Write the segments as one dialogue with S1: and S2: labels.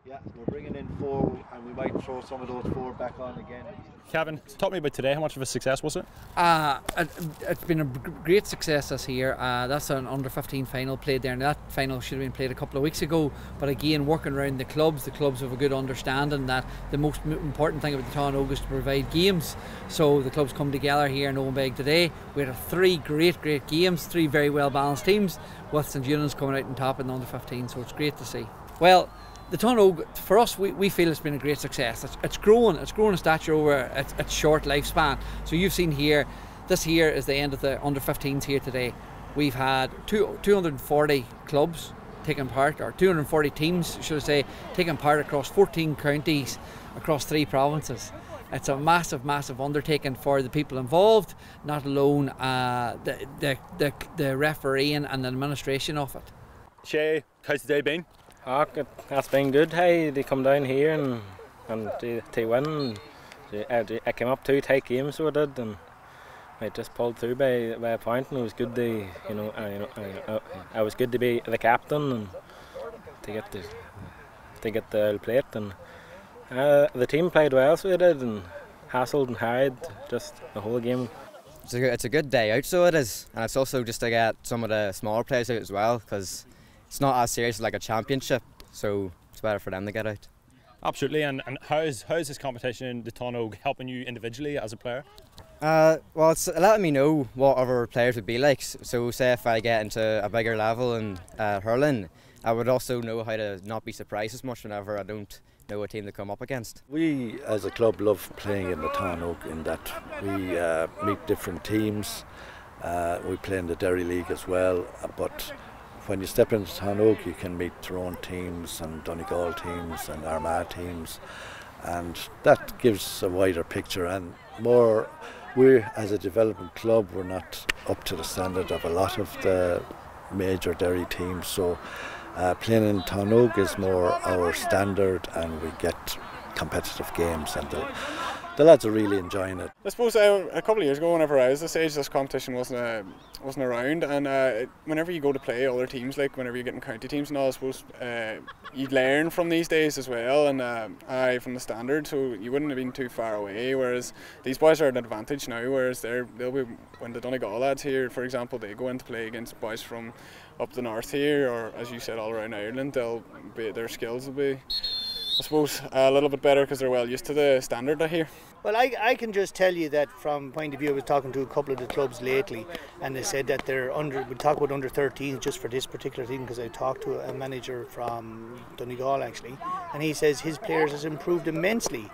S1: Yeah, we're bringing in 4 and we might throw some of those 4 back on again.
S2: Kevin, talk to me about today. How much of a success was it?
S3: It's been a great success this year. That's an under-15 final played there, and that final should have been played a couple of weeks ago. But again, working around the clubs have a good understanding that the most important thing about the Táin is to provide games. So the clubs come together here in Owenbeg today. We had 3 great games, 3 very well balanced teams, with St Eunan's coming out on top in the under-15. So it's great to see. Well, the Táin, for us, we feel it's been a great success. It's grown in stature over its short lifespan. So you've seen here, this here is the end of the under-15s here today. We've had 240 clubs taking part, or 240 teams, should I say, taking part across 14 counties, across 3 provinces. It's a massive undertaking for the people involved, not alone the refereeing and the administration of it.
S2: Shay, how's the day been?
S4: That's been good. Hey, they come down here and they win. I came up 2 tight games, so I did, and I just pulled through by a point, and it was good to I was good to be the captain and to get the plate, and the team played well, so they did, and hassled and harried just the whole game.
S5: It's a good day out, so it is, and it's also just to get some of the smaller players out as well, because it's not as serious as like a championship, so it's better for them to get out.
S2: Absolutely, and how's this competition in the Táin helping you individually as a player?
S5: Well, it's letting me know what other players would be like. So say if I get into a bigger level in hurling, I would also know how to not be surprised as much whenever I don't know a team to come up against.
S1: We as a club love playing in the Táin in that we meet different teams. We play in the Derry League as well, but when you step into Táin, you can meet Tyrone teams and Donegal teams and Armagh teams, and that gives a wider picture. And more, we as a development club, we're not up to the standard of a lot of the major Derry teams, so playing in Táin is more our standard, and we get competitive games, and the lads are really enjoying it.
S6: I suppose a couple of years ago, whenever I was this age, this competition wasn't around, and whenever you go to play other teams, like whenever you get in county teams and all, I suppose you learn from these days as well, and from the standard, so you wouldn't have been too far away. Whereas these boys are at an advantage now, whereas they'll be, when the Donegal lads here, for example, they go in to play against boys from up the north here, or as you said, all around Ireland, their skills will be, I suppose, a little bit better because they're well used to the standard here.
S7: Well, I can just tell you that from point of view, I was talking to a couple of the clubs lately, and they said that we talk about under 13 just for this particular team, because I talked to a manager from Donegal actually, and he says his players has improved immensely.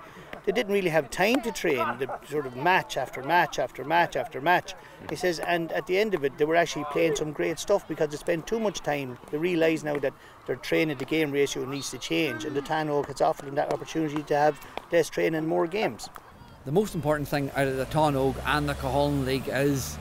S7: They didn't really have time to train, the sort of match after match after match after match. He says, and at the end of it, they were actually playing some great stuff because they spend too much time. They realise now that their training to game ratio needs to change, and the Táin has offered them that opportunity to have less training and more games.
S3: The most important thing out of the Táin and the Cathal League is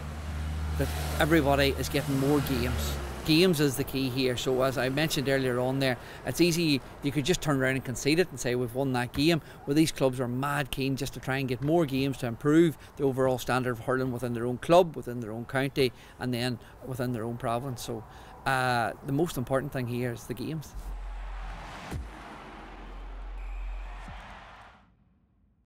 S3: that everybody is getting more games. Games is the key here, so as I mentioned earlier on there, it's easy, you could just turn around and concede it and say we've won that game. Well, these clubs are mad keen just to try and get more games to improve the overall standard of hurling within their own club, within their own county, and then within their own province. So the most important thing here is the games.